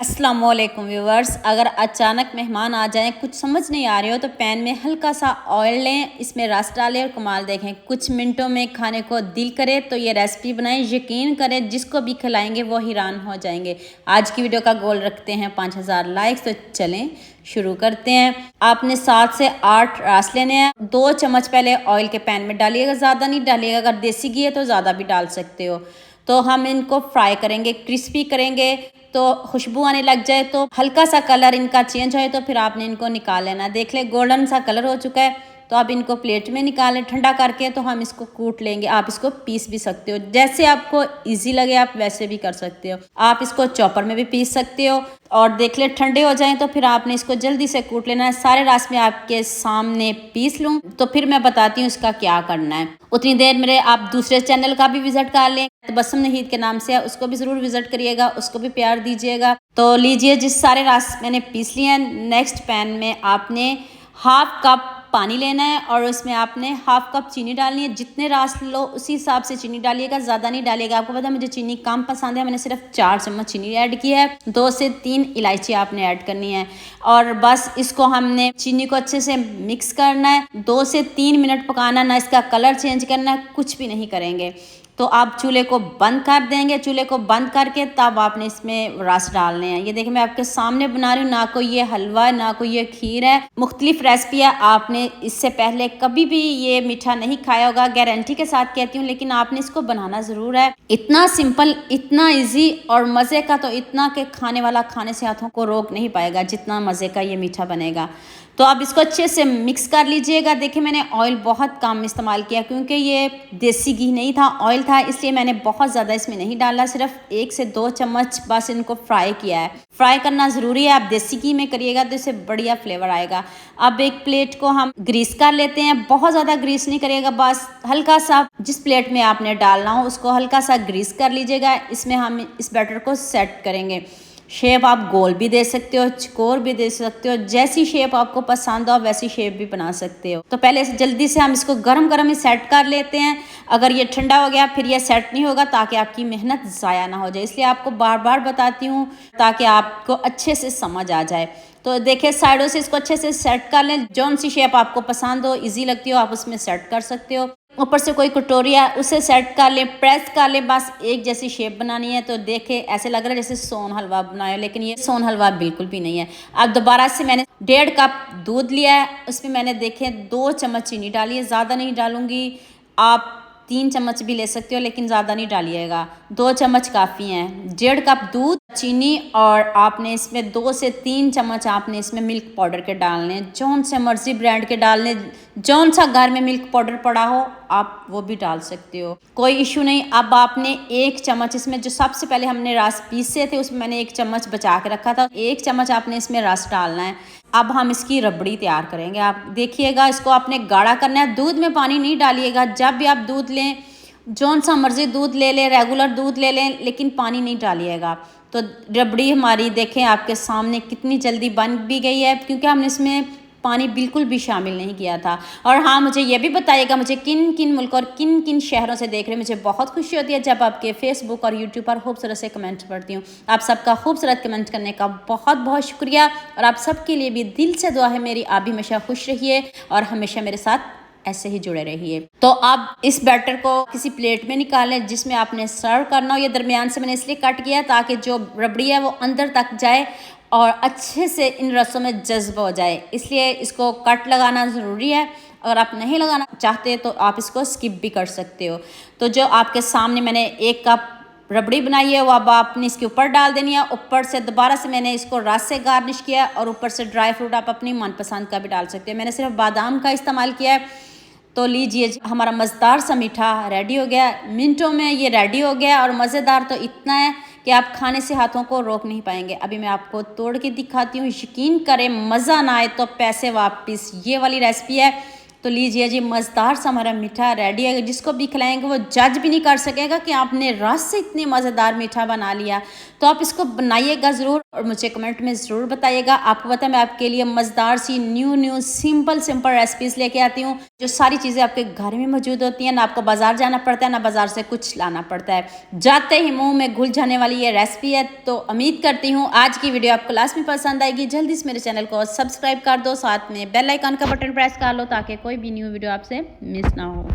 अस्सलाम वालेकुम व्यूवर्स। अगर अचानक मेहमान आ जाएं, कुछ समझ नहीं आ रही हो तो पैन में हल्का सा ऑयल लें, इसमें रस डालें और कमाल देखें। कुछ मिनटों में खाने को दिल करे तो ये रेसिपी बनाएं। यकीन करें जिसको भी खिलाएंगे वो हैरान हो जाएंगे। आज की वीडियो का गोल रखते हैं 5000 लाइक्स। तो चलें शुरू करते हैं। आपने 7 से 8 रस लेने हैं। 2 चम्मच पहले ऑयल के पैन में डालिएगा, ज़्यादा नहीं डालिएगा। अगर देसी घी है तो ज़्यादा भी डाल सकते हो। तो हम इनको फ्राई करेंगे, क्रिस्पी करेंगे। तो खुशबू आने लग जाए तो हल्का सा कलर इनका चेंज हो तो फिर आपने इनको निकाल लेना। देख ले गोल्डन सा कलर हो चुका है तो आप इनको प्लेट में निकालें ठंडा करके। तो हम इसको कूट लेंगे। आप इसको पीस भी सकते हो, जैसे आपको इजी लगे आप वैसे भी कर सकते हो। आप इसको चॉपर में भी पीस सकते हो। और देख ले ठंडे हो जाएं तो फिर आपने इसको जल्दी से कूट लेना है। सारे रस में आपके सामने पीस लूँ तो फिर मैं बताती हूँ इसका क्या करना है। उतनी देर मेरे आप दूसरे चैनल का भी विजिट कर लें, तो बसम नहीद के नाम से है, उसको भी जरूर विजिट करिएगा, उसको भी प्यार दीजिएगा। तो लीजिए, जिस सारे रस मैंने पीस लिए हैं, नेक्स्ट पैन में आपने हाफ कप पानी लेना है और उसमें आपने हाफ कप चीनी डालनी है। जितने रस लो उसी हिसाब से चीनी डालिएगा, ज़्यादा नहीं डालिएगा। आपको पता है मुझे चीनी कम पसंद है, मैंने सिर्फ 4 चम्मच चीनी ऐड की है। 2 से 3 इलायची आपने ऐड करनी है और बस इसको हमने चीनी को अच्छे से मिक्स करना है। 2 से 3 मिनट पकाना, ना इसका कलर चेंज करना है, कुछ भी नहीं करेंगे। तो आप चूल्हे को बंद कर देंगे। चूल्हे को बंद करके तब आपने इसमें रस डालने हैं। ये देखिए मैं आपके सामने बना रही हूँ, ना कोई ये हलवा है ना कोई ये खीर है, मुख्तलिफ रेसिपी है। आपने इससे पहले कभी भी ये मीठा नहीं खाया होगा, गारंटी के साथ कहती हूँ, लेकिन आपने इसको बनाना ज़रूर है। इतना सिंपल, इतना ईजी और मज़े का, तो इतना कि खाने वाला खाने से हाथों को रोक नहीं पाएगा जितना मज़े का ये मीठा बनेगा। तो आप इसको अच्छे से मिक्स कर लीजिएगा। देखिए मैंने ऑयल बहुत कम इस्तेमाल किया क्योंकि ये देसी घी नहीं था, ऑयल था, इसलिए मैंने बहुत ज़्यादा इसमें नहीं डाला। सिर्फ 1 से 2 चम्मच बस इनको फ्राई किया है। फ्राई करना ज़रूरी है। आप देसी घी में करिएगा तो इससे बढ़िया फ्लेवर आएगा। अब एक प्लेट को हम ग्रीस कर लेते हैं। बहुत ज़्यादा ग्रीस नहीं करिएगा, बस हल्का सा जिस प्लेट में आपने डालना हो उसको हल्का सा ग्रीस कर लीजिएगा। इसमें हम इस बैटर को सेट करेंगे। शेप आप गोल भी दे सकते हो, चकोर भी दे सकते हो, जैसी शेप आपको पसंद हो वैसी शेप भी बना सकते हो। तो पहले जल्दी से हम इसको गरम गरम ही सेट कर लेते हैं। अगर ये ठंडा हो गया फिर ये सेट नहीं होगा, ताकि आपकी मेहनत ज़ाया ना हो जाए। इसलिए आपको बार बार बताती हूँ ताकि आपको अच्छे से समझ आ जाए। तो देखिए साइडों से इसको अच्छे से सेट कर लें। जौन सी शेप आपको पसंद हो, ईजी लगती हो, आप उसमें सेट कर सकते हो। ऊपर से कोई कटोरी है उसे सेट कर लें, प्रेस कर लें, बस एक जैसी शेप बनानी है। तो देखे ऐसे लग रहा है जैसे सोन हलवा बनाया, लेकिन ये सोन हलवा बिल्कुल भी नहीं है। अब दोबारा से मैंने 1.5 कप दूध लिया है, उसमें मैंने देखे 2 चम्मच चीनी डाली है। ज़्यादा नहीं डालूंगी, आप 3 चम्मच भी ले सकते हो, लेकिन ज़्यादा नहीं डालिएगा, 2 चम्मच काफ़ी हैं। 1.5 कप दूध, चीनी, और आपने इसमें 2 से 3 चम्मच आपने इसमें मिल्क पाउडर के डालने, जौन से मर्जी ब्रांड के डालने, जौन सा घर में मिल्क पाउडर पड़ा हो आप वो भी डाल सकते हो, कोई इशू नहीं। अब आपने 1 चम्मच इसमें, जो सबसे पहले हमने रस पीसे थे उसमें मैंने 1 चम्मच बचा के रखा था, 1 चम्मच आपने इसमें रस डालना है। अब हम इसकी रबड़ी तैयार करेंगे। आप देखिएगा इसको आपने गाढ़ा करना है, दूध में पानी नहीं डालिएगा। जब भी आप दूध लें, जौन सा मर्जी दूध ले लें, रेगुलर दूध ले लें, लेकिन पानी नहीं डालिएगा। तो रबड़ी हमारी देखें आपके सामने कितनी जल्दी बन भी गई है, क्योंकि हमने इसमें पानी बिल्कुल भी शामिल नहीं किया था। और हाँ, मुझे ये भी बताइएगा मुझे किन किन मुल्क और किन किन शहरों से देख रहे हैं। मुझे बहुत खुशी होती है जब आपके फेसबुक और यूट्यूब पर खूबसूरत से कमेंट पढ़ती हूँ। आप सबका खूबसूरत कमेंट करने का बहुत बहुत शुक्रिया, और आप सबके लिए भी दिल से दुआ है मेरी। आप भी हमेशा खुश रहिए और हमेशा मेरे साथ ऐसे ही जुड़े रहिए। तो अब इस बैटर को किसी प्लेट में निकालें जिसमें आपने सर्व करना हो। ये दरमियान से मैंने इसलिए कट किया ताकि जो रबड़ी है वो अंदर तक जाए और अच्छे से इन रसों में जज्ब हो जाए, इसलिए इसको कट लगाना ज़रूरी है। अगर आप नहीं लगाना चाहते तो आप इसको स्किप भी कर सकते हो। तो जो आपके सामने मैंने 1 कप रबड़ी बनाई है वो अब आपने इसके ऊपर डाल देनी है। ऊपर से दोबारा से मैंने इसको रस से गार्निश किया, और ऊपर से ड्राई फ्रूट आप अपनी मनपसंद का भी डाल सकते हैं। मैंने सिर्फ बादाम का इस्तेमाल किया है। तो लीजिए, हमारा मज़ेदार सा मीठा रेडी हो गया। मिनटों में ये रेडी हो गया, और मज़ेदार तो इतना है कि आप खाने से हाथों को रोक नहीं पाएंगे। अभी मैं आपको तोड़ के दिखाती हूँ। यकीन करें मज़ा ना आए तो पैसे वापस, ये वाली रेसिपी है। तो लीजिए जी, मज़ेदार सा हमारा मीठा रेडी है। जिसको भी खिलाएंगे वो जज भी नहीं कर सकेगा कि आपने रस से इतनी मज़ेदार मीठा बना लिया। तो आप इसको बनाइएगा ज़रूर और मुझे कमेंट में ज़रूर बताइएगा। आपको पता है मैं आपके लिए मज़ेदार सी न्यू सिंपल रेसिपीज़ लेके आती हूँ, जो सारी चीज़ें आपके घर में मौजूद होती हैं, ना आपको बाज़ार जाना पड़ता है, ना बाज़ार से कुछ लाना पड़ता है। जाते ही मुँह में घुल जाने वाली ये रेसिपी है। तो उम्मीद करती हूँ आज की वीडियो आपको लास्ट में पसंद आएगी। जल्दी से मेरे चैनल को सब्सक्राइब कर दो, साथ में बेल आइकन का बटन प्रेस कर लो ताकि कोई भी न्यू वीडियो आपसे मिस ना हो।